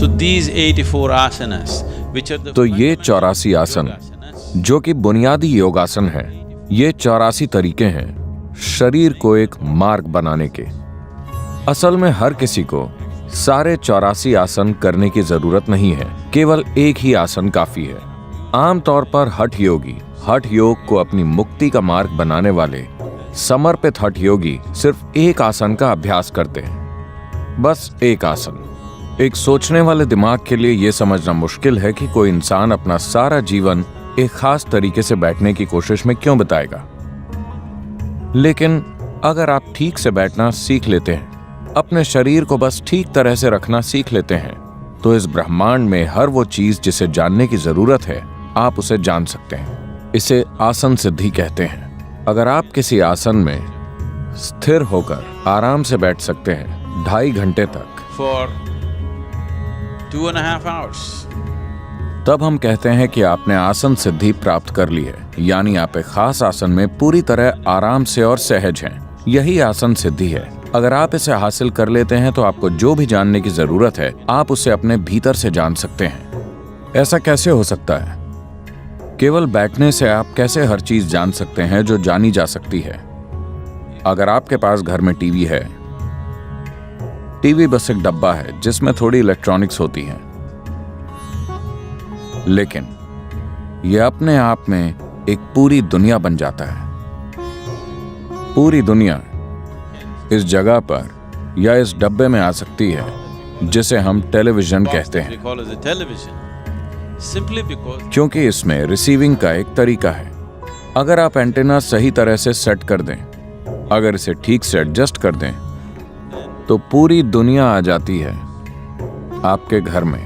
So these 84 asanas, which are the तो ये 84 आसन जो कि बुनियादी योगासन है, ये 84 तरीके हैं शरीर को एक मार्ग बनाने के। असल में हर किसी को सारे 84 आसन करने की जरूरत नहीं है, केवल एक ही आसन काफी है। आमतौर पर हठ योगी हठ योग को अपनी मुक्ति का मार्ग बनाने वाले समर्पित हठ योगी सिर्फ एक आसन का अभ्यास करते हैं, बस एक आसन। एक सोचने वाले दिमाग के लिए यह समझना मुश्किल है कि कोई इंसान अपना सारा जीवन एक खास तरीके से बैठने की कोशिश में क्यों बिताएगा। लेकिन अगर आप ठीक से बैठना सीख लेते हैं, अपने शरीर को बस ठीक तरह से रखना सीख लेते हैं, तो इस ब्रह्मांड में हर वो चीज जिसे जानने की जरूरत है, आप उसे जान सकते हैं। इसे आसन सिद्धि कहते हैं। अगर आप किसी आसन में स्थिर होकर आराम से बैठ सकते हैं 2.5 घंटे तक, for 2.5 hours, तब हम कहते हैं कि आपने आसन सिद्धि प्राप्त कर ली है, यानी आप एक खास आसन में पूरी तरह आराम से और सहज हैं। यही आसन सिद्धि है। अगर आप इसे हासिल कर लेते हैं तो आपको जो भी जानने की जरूरत है, आप उसे अपने भीतर से जान सकते हैं। ऐसा कैसे हो सकता है? केवल बैठने से आप कैसे हर चीज जान सकते हैं जो जानी जा सकती है? अगर आपके पास घर में टीवी है, टीवी बस एक डब्बा है जिसमें थोड़ी इलेक्ट्रॉनिक्स होती हैं, लेकिन यह अपने आप में एक पूरी दुनिया बन जाता है। पूरी दुनिया इस जगह पर या इस डब्बे में आ सकती है जिसे हम टेलीविजन कहते हैं, we call it a television, simply because क्योंकि इसमें रिसीविंग का एक तरीका है। अगर आप एंटेना सही तरह से सेट कर दें, अगर इसे ठीक से एडजस्ट कर दें, तो पूरी दुनिया आ जाती है आपके घर में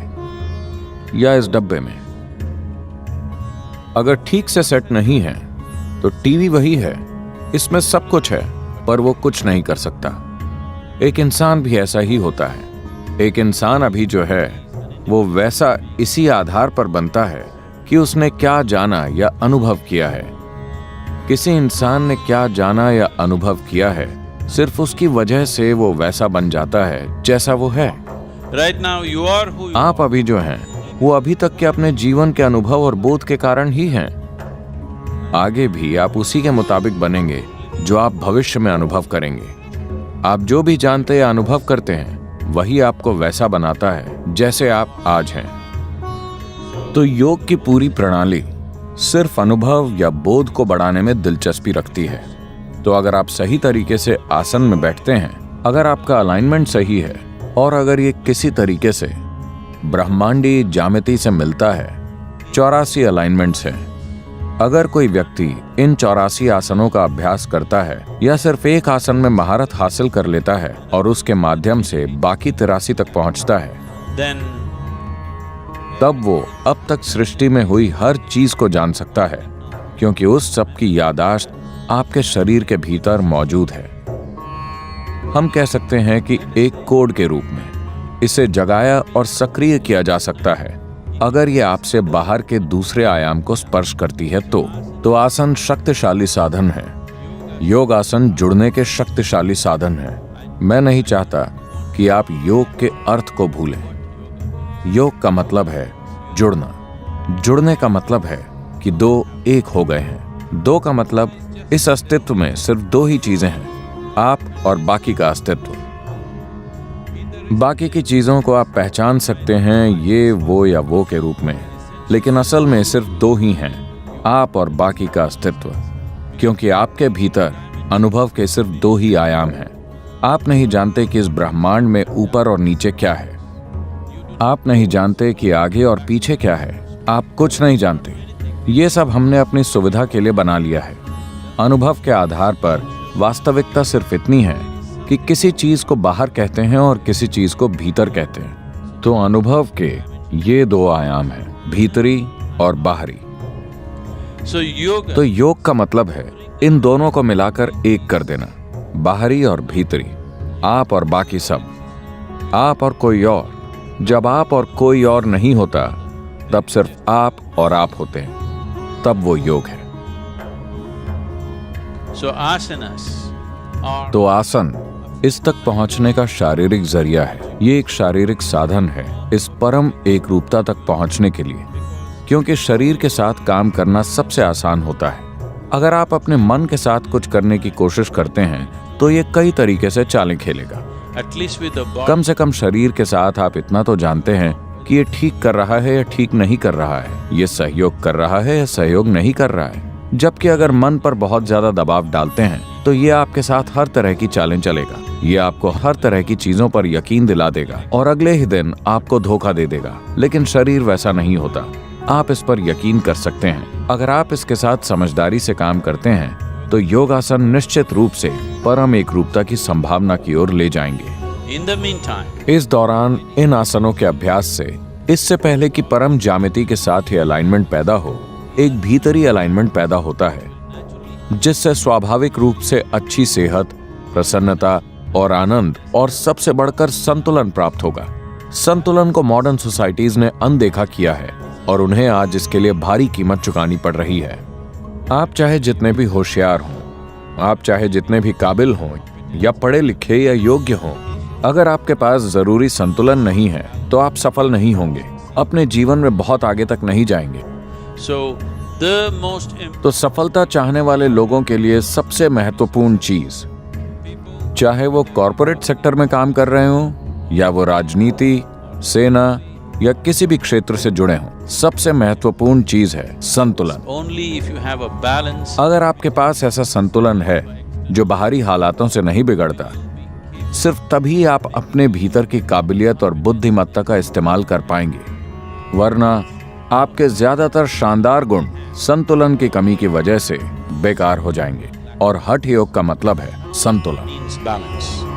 या इस डब्बे में। अगर ठीक से सेट नहीं है तो टीवी वही है, इसमें सब कुछ है, पर वो कुछ नहीं कर सकता। एक इंसान भी ऐसा ही होता है। एक इंसान अभी जो है वो वैसा इसी आधार पर बनता है कि उसने क्या जाना या अनुभव किया है। किसी इंसान ने क्या जाना या अनुभव किया है, सिर्फ उसकी वजह से वो वैसा बन जाता है जैसा वो है। right now you are who you आप अभी जो हैं वो अभी तक के अपने जीवन के अनुभव और बोध के कारण ही हैं। आगे भी आप उसी के मुताबिक बनेंगे जो आप भविष्य में अनुभव करेंगे। आप जो भी जानते या अनुभव करते हैं वही आपको वैसा बनाता है जैसे आप आज हैं। तो योग की पूरी प्रणाली सिर्फ अनुभव या बोध को बढ़ाने में दिलचस्पी रखती है। तो अगर आप सही तरीके से आसन में बैठते हैं, अगर आपका अलाइनमेंट सही है और अगर ये किसी तरीके से ब्रह्मांडी ज्यामिति से मिलता है, 84 अलाइनमेंट्स हैं। अगर कोई व्यक्ति इन 84 आसनों का अभ्यास करता है या सिर्फ एक आसन में महारत हासिल कर लेता है और उसके माध्यम से बाकी 83 तक पहुंचता है, then तब वो अब तक सृष्टि में हुई हर चीज को जान सकता है, क्योंकि उस सब की याददाश्त आपके शरीर के भीतर मौजूद है। हम कह सकते हैं कि एक कोड के रूप में इसे जगाया और सक्रिय किया जा सकता है। अगर ये आपसे बाहर के दूसरे आयाम को स्पर्श करती है तो आसन शक्तिशाली साधन है। योग आसन जुड़ने के शक्तिशाली साधन है। मैं नहीं चाहता कि आप योग के अर्थ को भूलें। योग का मतलब है जुड़ना। जुड़ने का मतलब है कि दो एक हो गए हैं। दो का मतलब इस अस्तित्व में सिर्फ दो ही चीजें हैं, आप और बाकी का अस्तित्व। बाकी की चीजों को आप पहचान सकते हैं ये, वो या वो के रूप में, लेकिन असल में सिर्फ दो ही हैं, आप और बाकी का अस्तित्व। क्योंकि आपके भीतर अनुभव के सिर्फ दो ही आयाम हैं। आप नहीं जानते कि इस ब्रह्मांड में ऊपर और नीचे क्या है। आप नहीं जानते कि आगे और पीछे क्या है। आप कुछ नहीं जानते। ये सब हमने अपनी सुविधा के लिए बना लिया है। अनुभव के आधार पर वास्तविकता सिर्फ इतनी है कि किसी चीज को बाहर कहते हैं और किसी चीज को भीतर कहते हैं। तो अनुभव के ये दो आयाम हैं, भीतरी और बाहरी। तो योग का मतलब है इन दोनों को मिलाकर एक कर देना, बाहरी और भीतरी, आप और बाकी सब, आप और कोई और। जब आप और कोई और नहीं होता, तब सिर्फ आप और आप होते हैं, तब वो योग है। so asanas are तो आसन इस तक पहुंचने का शारीरिक जरिया है। ये एक शारीरिक साधन है इस परम एक रूपता तक पहुंचने के लिए, क्योंकि शरीर के साथ काम करना सबसे आसान होता है। अगर आप अपने मन के साथ कुछ करने की कोशिश करते हैं तो ये कई तरीके से चालें खेलेगा। At least with the body, कम से कम शरीर के साथ आप इतना तो जानते हैं कि ये ठीक कर रहा है या ठीक नहीं कर रहा है, ये सहयोग कर रहा है या सहयोग नहीं कर रहा है। जबकि अगर मन पर बहुत ज्यादा दबाव डालते हैं तो ये आपके साथ हर तरह की चालें चलेगा। ये आपको हर तरह की चीजों पर यकीन दिला देगा और अगले ही दिन आपको धोखा दे देगा। लेकिन शरीर वैसा नहीं होता। आप इस पर यकीन कर सकते हैं। अगर आप इसके साथ समझदारी से काम करते हैं तो योगासन निश्चित रूप से परम एक रूपता की संभावना की ओर ले जाएंगे। in the meantime, इस दौरान इन आसनों के अभ्यास से, इससे पहले कि परम ज्यामिति के साथ ही अलाइनमेंट पैदा हो, एक भीतरी अलाइनमेंट पैदा होता है जिससे स्वाभाविक रूप से अच्छी सेहत, प्रसन्नता और आनंद और सबसे बढ़कर संतुलन प्राप्त होगा। संतुलन को मॉडर्न सोसाइटीज ने अनदेखा किया है और उन्हें आज इसके लिए भारी कीमत चुकानी पड़ रही है। आप चाहे जितने भी होशियार हों, आप चाहे जितने भी काबिल हों या पढ़े लिखे या योग्य हों, अगर आपके पास जरूरी संतुलन नहीं है तो आप सफल नहीं होंगे, अपने जीवन में बहुत आगे तक नहीं जाएंगे। so the most तो सफलता चाहने वाले लोगों के लिए सबसे महत्वपूर्ण चीज, चाहे वो कॉरपोरेट सेक्टर में काम कर रहे हों या वो राजनीति, सेना या किसी भी क्षेत्र से जुड़े हों, सबसे महत्वपूर्ण चीज है संतुलन। only if you have a balance, अगर आपके पास ऐसा संतुलन है जो बाहरी हालातों से नहीं बिगड़ता, सिर्फ तभी आप अपने भीतर की काबिलियत और बुद्धिमत्ता का इस्तेमाल कर पाएंगे। वरना आपके ज्यादातर शानदार गुण संतुलन की कमी की वजह से बेकार हो जाएंगे। और हठ योग का मतलब है संतुलन। means balance.